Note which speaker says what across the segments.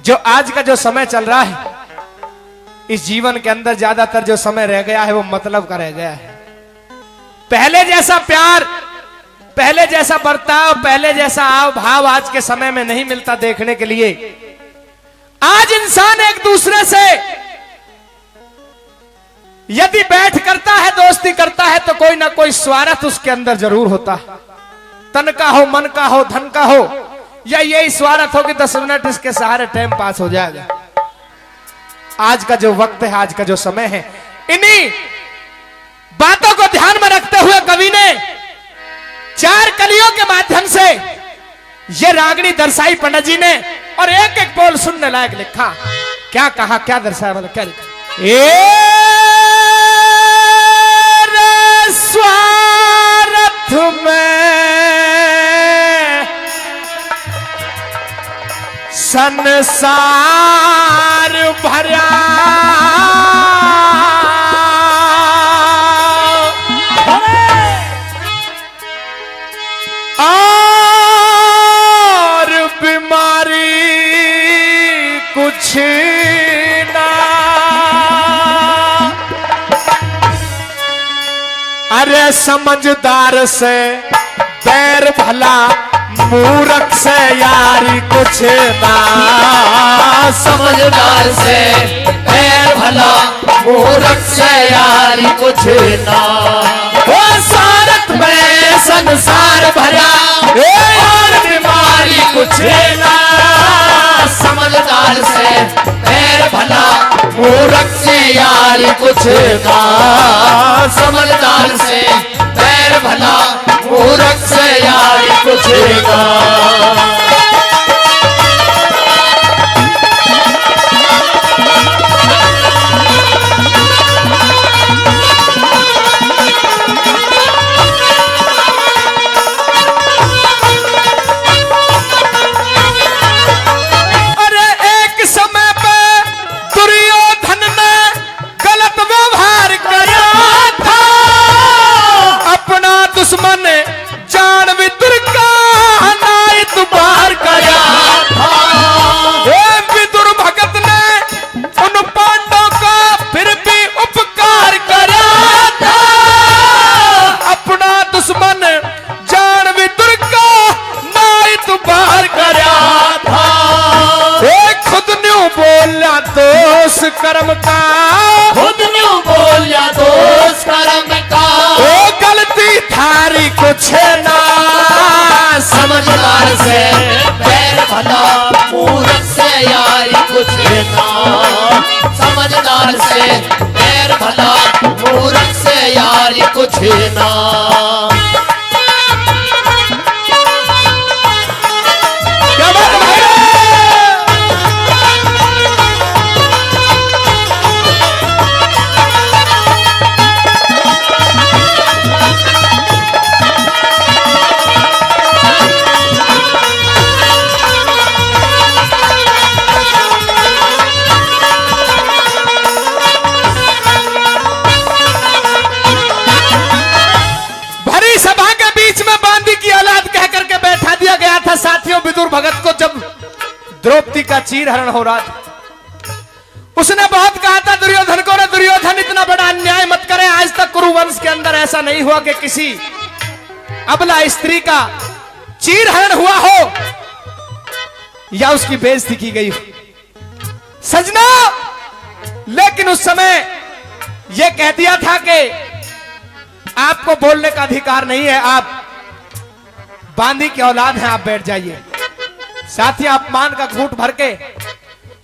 Speaker 1: जो आज का जो समय चल रहा है, इस जीवन के अंदर ज्यादातर जो समय रह गया है वो मतलब का रह गया है। पहले जैसा प्यार, पहले जैसा बर्ताव, पहले जैसा आव भाव आज के समय में नहीं मिलता देखने के लिए। आज इंसान एक दूसरे से यदि बैठ करता है, दोस्ती करता है, तो कोई ना कोई स्वार्थ उसके अंदर जरूर होता है। तन का हो, मन का हो, धन का हो, या यही स्वार्थ हो कि 10 मिनट इसके सहारे टाइम पास हो जाएगा। आज का जो वक्त है, आज का जो समय है, इन्हीं बातों को ध्यान में रखते हुए कवि ने 4 कलियों के माध्यम से ये रागनी दर्शाई पंडित जी ने, और एक एक बोल सुनने लायक लिखा। क्या कहा, क्या दर्शाया, मतलब क्या लिखा? स्वार्थ में संसार भरा, और बीमारी कुछ ना। अरे समझदार से बैर भला, मूर्ख से यारी कुछ ना।
Speaker 2: समझदार से बैर भला, मूर्ख से यारी कुछ ना। वो स्वार्थ में संसार भरा, और बीमारी कुछ ना। समझदार से बैर भला, मूर्ख से यारी कुछ ना। समझदार से बैर भला, मूर्ख से यारी कुछ ना।
Speaker 1: दुश्मन जान विदुर का नायत बार करा था। विदुर भगत ने उन पांडवों का फिर भी उपकार करा था। अपना दुश्मन जान विदुर का नायत बार करा था। खुद न्यू बोला दोष कर्म का,
Speaker 2: खुद न्यू बोला दोष कर्म का।
Speaker 1: गलती थारी कुछ ना।
Speaker 2: समझदार से बैर भला, मूर्ख से यारी कुछ ना। समझदार से बैर भला, मूर्ख से यारी कुछ ना।
Speaker 1: क्या बात है? साथियों, विदुर भगत को जब द्रौपदी का चीर हरण हो रहा था, उसने बहुत कहा था दुर्योधन को, रे दुर्योधन इतना बड़ा अन्याय मत करे। आज तक कुरुवंश के अंदर ऐसा नहीं हुआ कि किसी अबला स्त्री का चीर हरण हुआ हो या उसकी बेइज्जती की गई हो। सजना, लेकिन उस समय यह कह दिया था कि आपको बोलने का अधिकार नहीं है, आप बांदी की औलाद हैं, आप बैठ जाइए। साथी, अपमान का घूंट भर के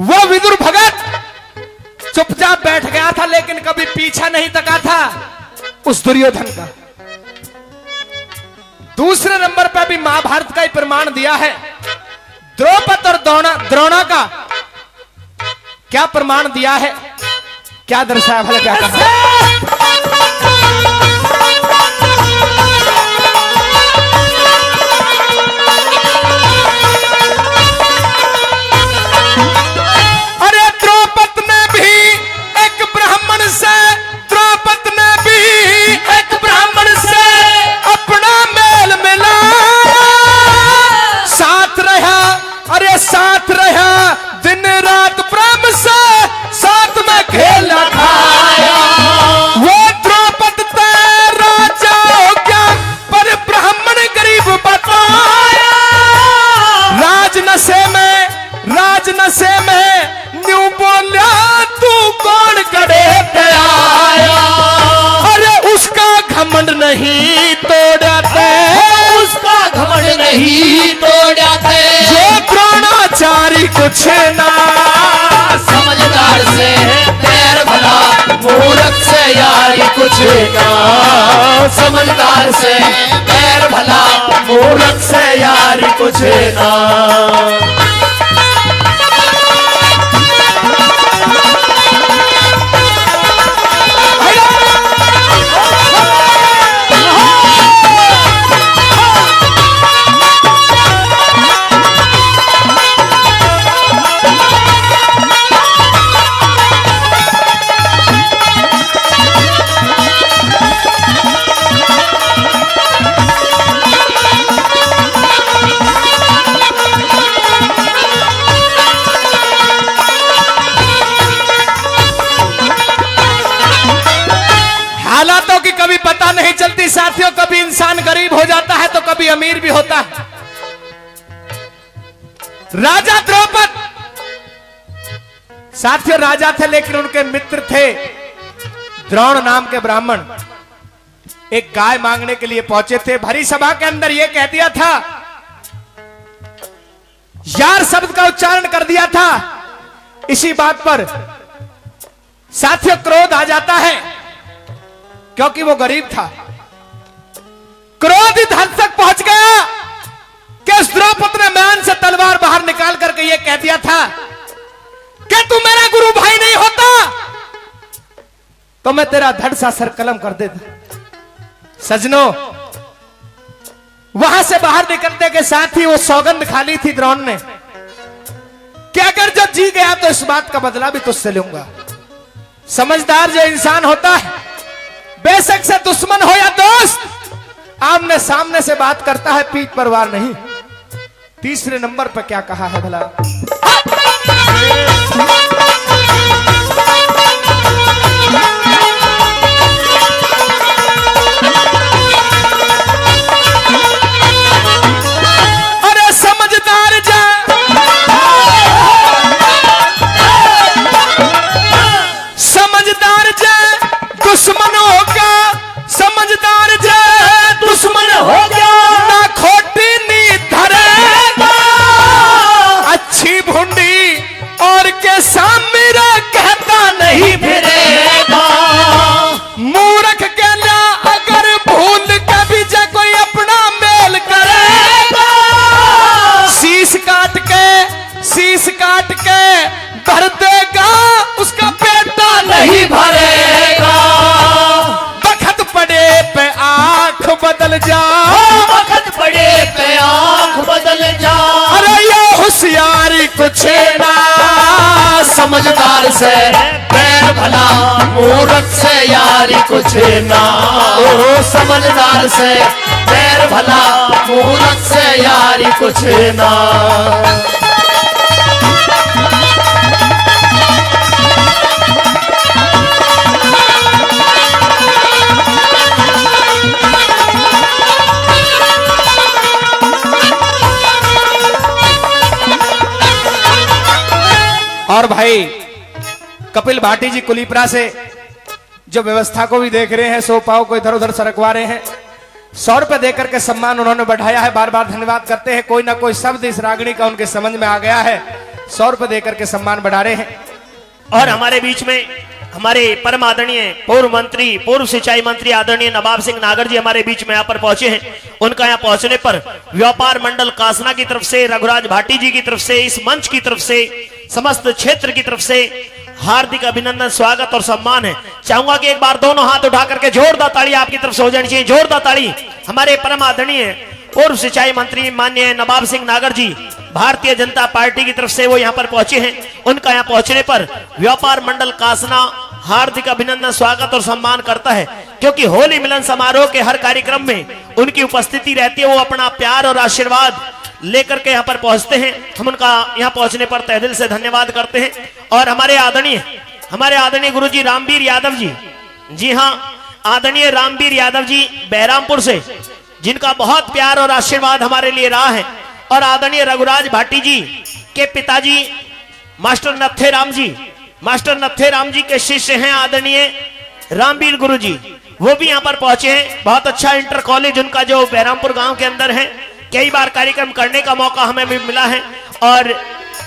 Speaker 1: वो विदुर भगत चुपचाप बैठ गया था, लेकिन कभी पीछा नहीं तका था उस दुर्योधन का। दूसरे नंबर पर भी महाभारत का ही प्रमाण दिया है। द्रौपद और द्रोणा का क्या प्रमाण दिया है, क्या दर्शाया, भले क्या कहा? साथ रहा दिन आज नशे में न्यू बोला तू कौन करे पे आया, अरे उसका घमंड नहीं तोड़ते,
Speaker 2: उसका घमंड नहीं तोड़ते,
Speaker 1: जो द्रोणाचार्य कुछ ना
Speaker 2: समझदार से पैर भला, मूर्ख से यारी कुछ ना, समझदार से पैर भला, मूर्ख से यारी कुछ ना।
Speaker 1: हालातों की कभी पता नहीं चलती साथियों, कभी इंसान गरीब हो जाता है तो कभी अमीर भी होता है। राजा द्रौपद साथियों राजा थे, लेकिन उनके मित्र थे द्रोण नाम के ब्राह्मण। एक गाय मांगने के लिए पहुंचे थे, भरी सभा के अंदर यह कह दिया था, यार शब्द का उच्चारण कर दिया था। इसी बात पर साथियों क्रोध आ जाता है, क्योंकि वो गरीब था। क्रोधित हद तक पहुंच गया कि उस द्रौपद ने म्यान से तलवार बाहर निकाल करके ये कह दिया था कि तू मेरा गुरु भाई नहीं होता तो मैं तेरा धड़ सा सर कलम कर देता। सजनों, वहां से बाहर निकलने के साथ ही वो सौगंध खा ली थी द्रोण ने कि अगर जब जी गया तो इस बात का बदला भी तुझसे लूंगा। समझदार जो इंसान होता है, बेशक से दुश्मन हो या दोस्त, आमने सामने से बात करता है, पीठ पर वार नहीं। तीसरे नंबर पर क्या कहा है भला? अरे समझदार जा, समझदार जा दुश्मन होगा, समझदार जे दुश्मन हो गया, ना खोटी नींद धरेगा, अच्छी भुंडी और के सामने कहता नहीं फिरेगा। मूर्ख के ला अगर भूल कभी जा कोई अपना मेल करेगा, शीश काट के भर देगा, उसका पेटा नहीं भरेगा। आंख बदल जा,
Speaker 2: वक्त पड़े पे आंख बदल जा,
Speaker 1: अरे ये होशियारी कुछ ना,
Speaker 2: समझदार से पैर भला, मूर्ख से यारी कुछ ना, ओ समझदार से पैर भला, मूर्ख से यारी कुछ ना।
Speaker 1: और भाई कपिल भाटी जी कुलीपरा से जो व्यवस्था को भी देख रहे हैं, सौ पाव को इधर उधर सरकवा रहे हैं, 100 रुपए देकर के सम्मान उन्होंने बढ़ाया है। बार बार धन्यवाद करते हैं। कोई ना कोई शब्द इस रागणी का उनके समझ में आ गया है, 100 रुपए देकर के सम्मान बढ़ा रहे हैं।
Speaker 3: और हमारे बीच में हमारे परम आदरणीय पूर्व मंत्री, पूर्व सिंचाई मंत्री आदरणीय नवाब सिंह नागर जी हमारे बीच में यहाँ पर पहुंचे हैं। उनका यहाँ पहुंचने पर व्यापार मंडल कासना की तरफ से, रघुराज भाटी जी की तरफ से, इस मंच की तरफ से, समस्त क्षेत्र की तरफ से हार्दिक अभिनंदन, स्वागत और सम्मान है। चाहूंगा कि एक बार दोनों हाथ उठा करके जोरदार ताली आपकी तरफ से हो जानी चाहिए। जोरदार ताली हमारे परम आदरणीय पूर्व सिंचाई मंत्री माननीय नवाब सिंह नागर जी, भारतीय जनता पार्टी की तरफ से वो यहाँ पर पहुंचे हैं। उनका यहाँ पहुंचने पर व्यापार मंडल कासना हार्दिक अभिनंदन, स्वागत और सम्मान करता है, क्योंकि होली मिलन समारोह के हर कार्यक्रम में उनकी उपस्थिति रहती है। वो अपना प्यार और आशीर्वाद लेकर के यहाँ पर पहुंचते हैं। हम उनका यहाँ पहुंचने पर तहे दिल से धन्यवाद करते हैं। और हमारे आदरणीय गुरुजी रामवीर यादव जी, जी हाँ, आदरणीय रामवीर यादव जी बहरामपुर से, जिनका बहुत प्यार और आशीर्वाद हमारे लिए रहा है। और आदरणीय रघुराज भाटी जी के पिताजी मास्टर नत्थे राम जी के शिष्य हैं आदरणीय रामवीर गुरु जी, वो भी यहाँ पर पहुंचे हैं। बहुत अच्छा इंटर कॉलेज उनका जो बहरामपुर गांव के अंदर है। कई बार कार्यक्रम करने का मौका हमें भी मिला है और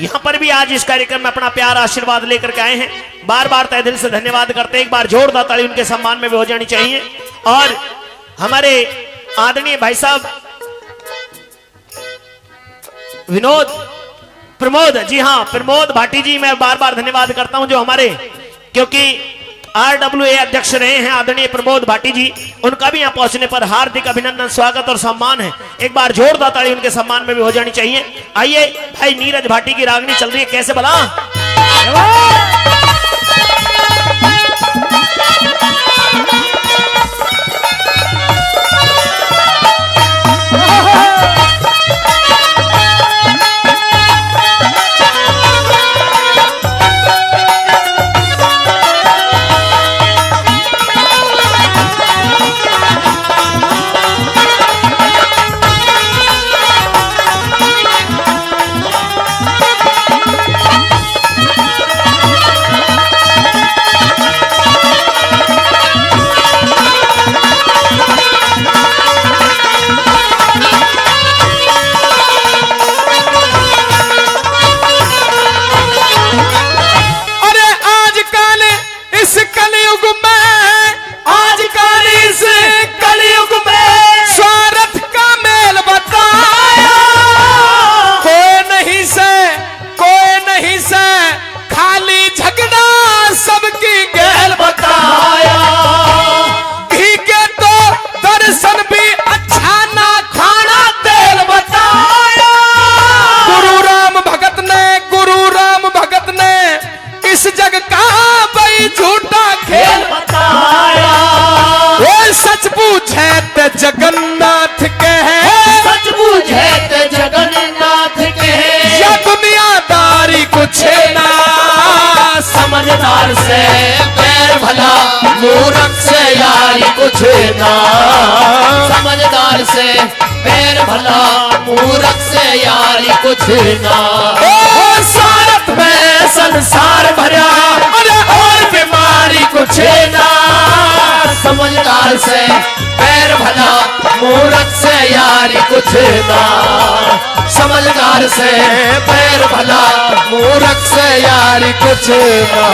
Speaker 3: यहाँ पर भी आज इस कार्यक्रम में अपना प्यार आशीर्वाद लेकर के आए हैं। बार बार तहे दिल से धन्यवाद करते हैं। एक बार जोरदार ताली उनके सम्मान में भी हो जानी चाहिए। और हमारे आदरणीय भाई साहब प्रमोद, जी हाँ, प्रमोद भाटी जी, मैं बार बार धन्यवाद करता हूं जो हमारे, क्योंकि RWA अध्यक्ष रहे हैं आदरणीय प्रमोद भाटी जी, उनका भी यहां पहुंचने पर हार्दिक अभिनंदन, स्वागत और सम्मान है। एक बार जोरदार ताली उनके सम्मान में भी हो जानी चाहिए। आइए भाई, नीरज भाटी की रागनी चल रही है, कैसे भला।
Speaker 1: जगन्नाथ के है,
Speaker 2: सच बूझे ते जगन्नाथ के है,
Speaker 1: या दुनियादारी कुछ ना।
Speaker 2: समझदार से पैर भला, मूर्ख से यारी कुछ ना। समझदार से पैर भला, मूर्ख से यारी कुछ ना।
Speaker 1: ओ सारत में संसार भरा, अरे और बीमारी कुछ ना।
Speaker 2: समझदार से पैर भला, मूर्ख से यारी कुछ ना। समझदार से पैर भला, मूर्ख से यारी कुछ ना।